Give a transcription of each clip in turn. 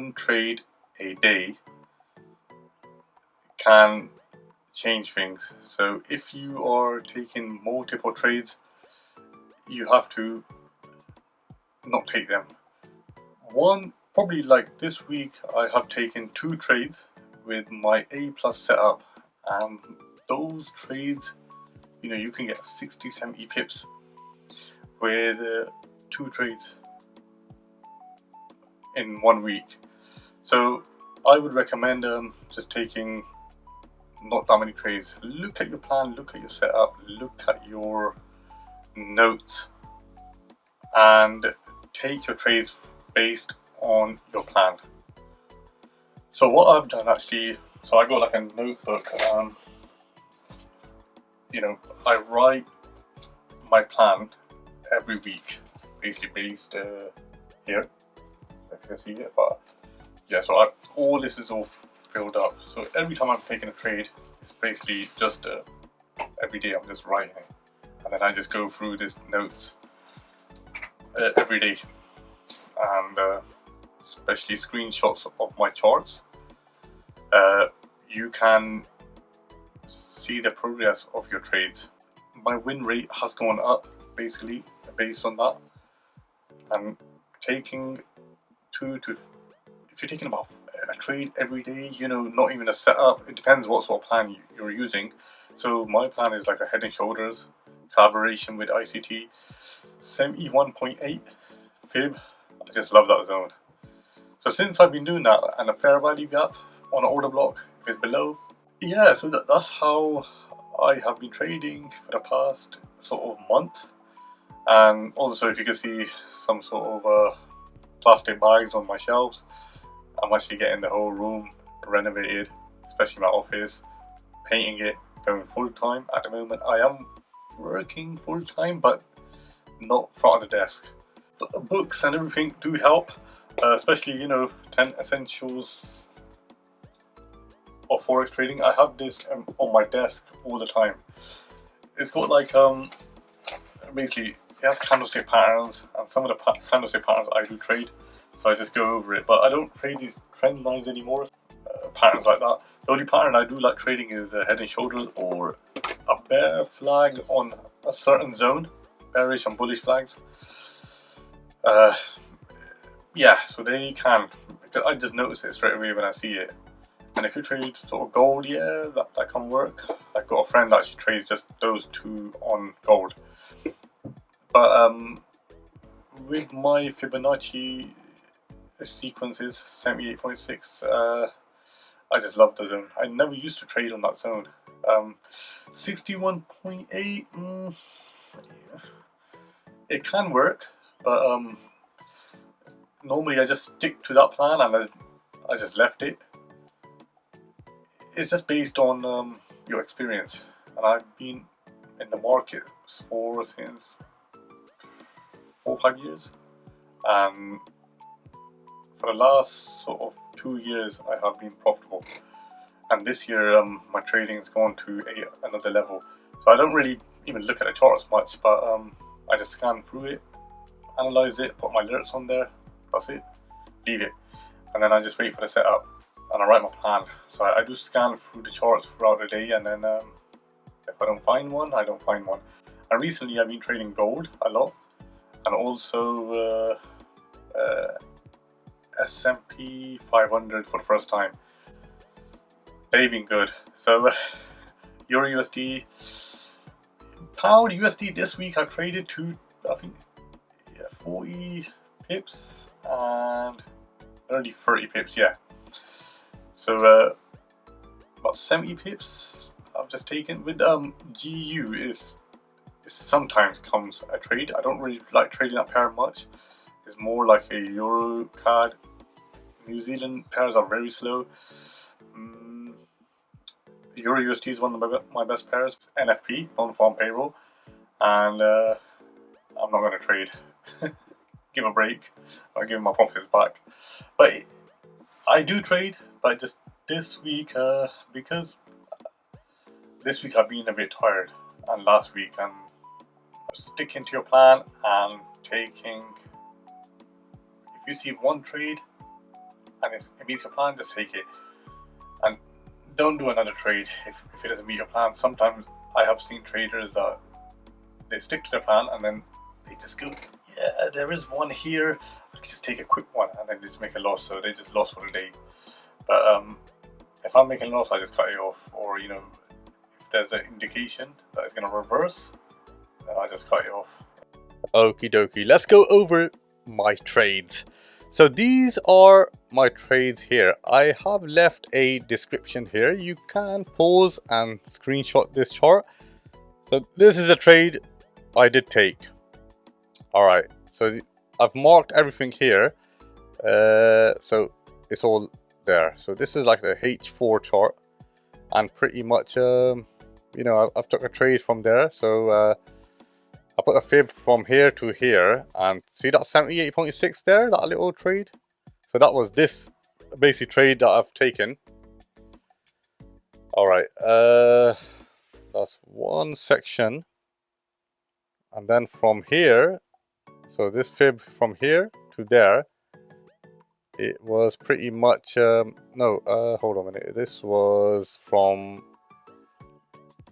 one trade a day can change things. So if you are taking multiple trades, you have to not take them. One, probably like this week, I have taken 2 trades with my A plus setup, and those trades, you can get 60-70 pips with 2 trades in 1 week. So I would recommend just taking not that many trades. Look at your plan, look at your setup, look at your notes, and take your trades based on your plan. So what I've done actually, so I got like a notebook. I write my plan every week, basically based here. If you can see it, but yeah. So all this is all filled up. So every time I'm taking a trade, it's basically just every day I'm just writing it, and then I just go through this notes every day, and especially screenshots of my charts. You can see the progress of your trades. My win rate has gone up basically based on that. I'm taking if you're taking about a trade every day, not even a setup, it depends what sort of plan you're using. So my plan is like a Head and Shoulders collaboration with ICT, 71.8 fib. I just love that zone. So since I've been doing that, and a fair value gap on an order block, if it's below, yeah, so that's how I have been trading for the past sort of month. And also, if you can see some sort of plastic bags on my shelves, I'm actually getting the whole room renovated, especially my office, painting it, going full time. At the moment I am working full time, but not front of the desk. But books and everything do help, especially 10 essentials of forex trading. I have this on my desk all the time. It's got like basically it has candlestick patterns, and some of the candlestick patterns I do trade, so I just go over it. But I don't trade these trend lines anymore, patterns like that. The only pattern I do like trading is Head and Shoulders or a bear flag on a certain zone, bearish and bullish flags. Yeah, so they can. I just notice it straight away when I see it. And if you trade sort of gold, yeah, that can work. I've got a friend that actually trades just those 2 on gold. But with my Fibonacci sequences, 78.6, I just love the zone. I never used to trade on that zone. 61.8, it can work, but normally I just stick to that plan, and I just left it. It's just based on your experience, and I've been in the market since 4 or 5 years, and for the last sort of 2 years I have been profitable, and this year my trading has gone to another level. So I don't really even look at the charts much, but I just scan through it, analyze it, put my alerts on there, that's it, leave it, and then I just wait for the setup and I write my plan. So I do scan through the charts throughout the day, and then if I don't find one, I don't find one. And recently I've been trading gold a lot, and also S&P 500 for the first time. They've been good. So Euro USD, Pound USD this week I traded to, I think, 40 pips and nearly 30 pips, yeah. So about 70 pips I've just taken. With GU is sometimes comes a trade. I don't really like trading that pair much. It's more like a Euro card. New Zealand pairs are very slow. Euro USD is one of my best pairs. NFP, non-farm payroll, and I'm not going to trade. Give a break. I'll give my profits back. But I do trade, but just this week, because this week I've been a bit tired, and last week I'm sticking to your plan and taking. If you see one trade and it meets your plan, just take it. And don't do another trade if it doesn't meet your plan. Sometimes I have seen traders that they stick to their plan and then they just go, yeah, there is one here, I can just take a quick one, and then just make a loss. So they just lost for the day. But if I'm making a loss, I just cut it off. Or if there's an indication that it's going to reverse, then I just cut it off. Okie dokie, let's go over my trades. So these are my trades here. I have left a description here. You can pause and screenshot this chart. So this is a trade I did take. Alright, so I've marked everything here. So it's all there. So this is like the H4 chart. And pretty much, I've took a trade from there. So I put a fib from here to here, and see that 78.6 there, that little trade? So that was this basic trade that I've taken. Alright, that's one section. And then from here, so this fib from here to there, it was pretty much, hold on a minute. This was from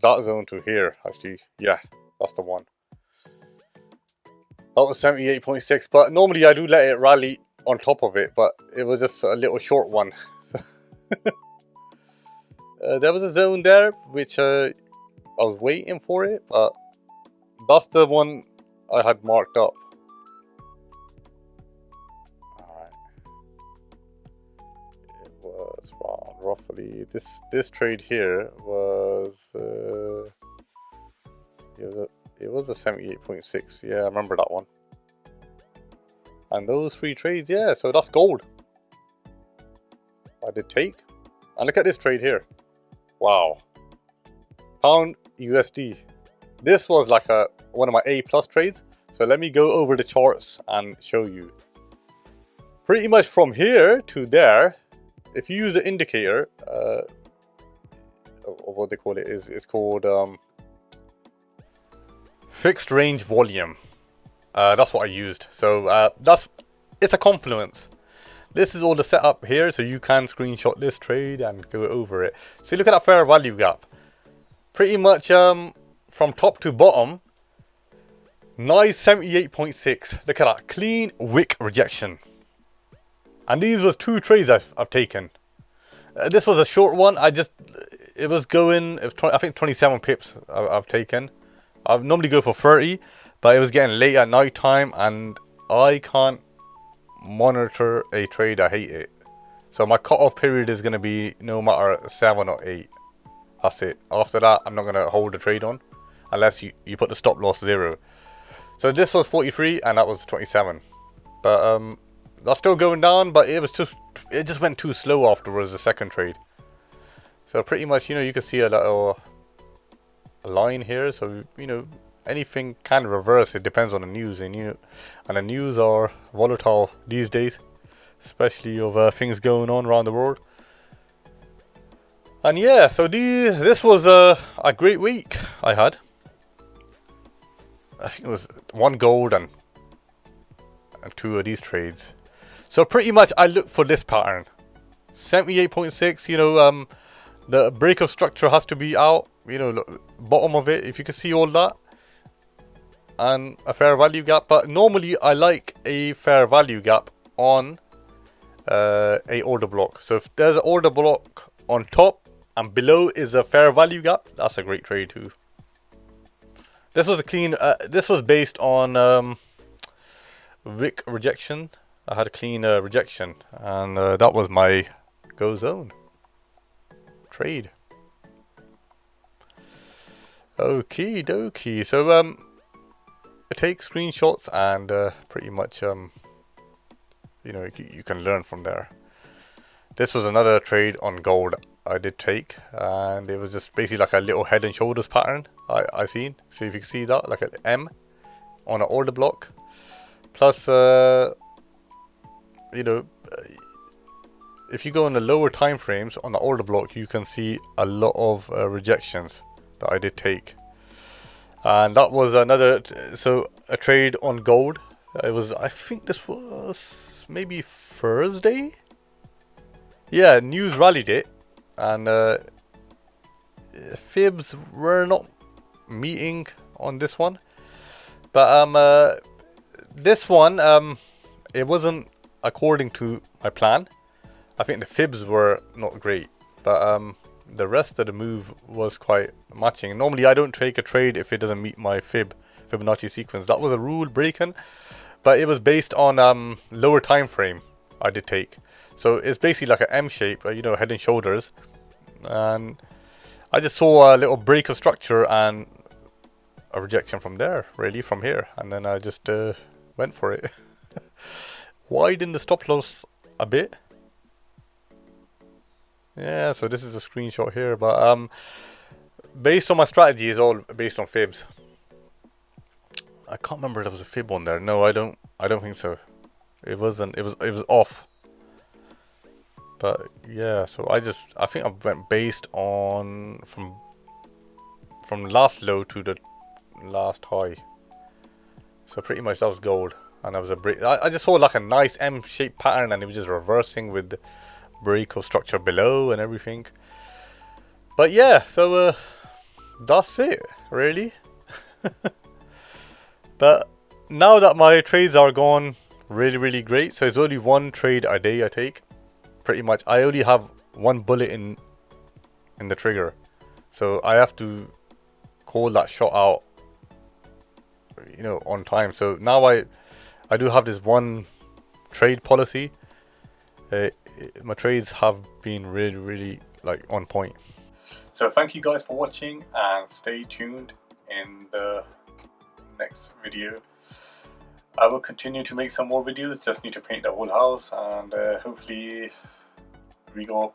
that zone to here, actually. Yeah, that's the one. That was 78.6, but normally I do let it rally on top of it, but it was just a little short one. There was a zone there, which I was waiting for it, but that's the one I had marked up. Alright. It was roughly, this trade here was, it was a 78.6, yeah, I remember that one. And those three trades, yeah, so that's gold. I did take. And look at this trade here. Wow. Pound USD. This was like one of my A+ trades. So let me go over the charts and show you. Pretty much from here to there, if you use an indicator, what they call it is, it's called fixed range volume. That's what I used. So it's a confluence. This is all the setup here, so you can screenshot this trade and go over it. See, look at that fair value gap. Pretty much from top to bottom, nice 78.6. Look at that, clean wick rejection. And these was two trades I've taken. This was a short one. It was 27 pips I've taken. I normally go for 30, but it was getting late at night time and I can't monitor a trade. I hate it. So my cutoff period is going to be no matter 7 or 8. That's it. After that, I'm not going to hold the trade on unless you put the stop loss 0. So this was 43 and that was 27. But that's still going down, but it just went too slow afterwards, the second trade. So pretty much, you can see a little line here. So, anything can reverse. It depends on the news, and the news are volatile these days, especially of things going on around the world. And yeah, so this was a great week I had. I think it was 1 gold and 2 of these trades. So pretty much I look for this pattern, 78.6. The break of structure has to be out. Bottom of it, if you can see all that, and a fair value gap. But normally I like a fair value gap on a order block. So if there's an order block on top and below is a fair value gap, that's a great trade too. This was a clean, this was based on wick rejection. I had a clean rejection, and that was my go zone trade. Okie dokie. So I take screenshots and pretty much you can learn from there. This was another trade on gold I did take, and it was just basically like a little head and shoulders pattern I seen. See if you can see that, like an M on an order block. Plus if you go on the lower time frames on the order block, you can see a lot of rejections that I did take. And that was another, so a trade on gold. It was, I think this was maybe Thursday. yeah, news rallied it, and fibs were not meeting on this one. But this one, it wasn't according to my plan. I think the fibs were not great, but the rest of the move was quite matching. Normally, I don't take a trade if it doesn't meet my Fibonacci sequence. That was a rule breaking, but it was based on lower time frame. I did take, so it's basically like an M shape, you know, head and shoulders, and I just saw a little break of structure and a rejection from there, really, from here, and then I just went for it. Widened the stop loss a bit. Yeah, so this is a screenshot here, but based on my strategy is all based on fibs. I can't remember if there was a fib on there. No, I don't think so. It wasn't. It was off. But yeah, so I think I went based on from last low to the last high. So pretty much that was gold, and that was a break. I just saw like a nice M-shaped pattern, and it was just reversing with the break of structure below and everything. But yeah, so that's it, really. But now that my trades are gone really great, so it's only one trade a day I take. Pretty much, I only have one bullet in the trigger, so I have to call that shot out, you know, on time. So now I do have this one trade policy. My trades have been really like on point. So thank you guys for watching, and stay tuned in the next video. I will continue to make some more videos, just need to paint the whole house, and hopefully we go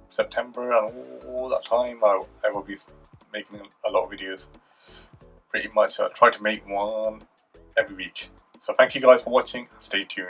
September and all that time I will be making a lot of videos. Pretty much I'll try to make one every week. So thank you guys for watching, stay tuned.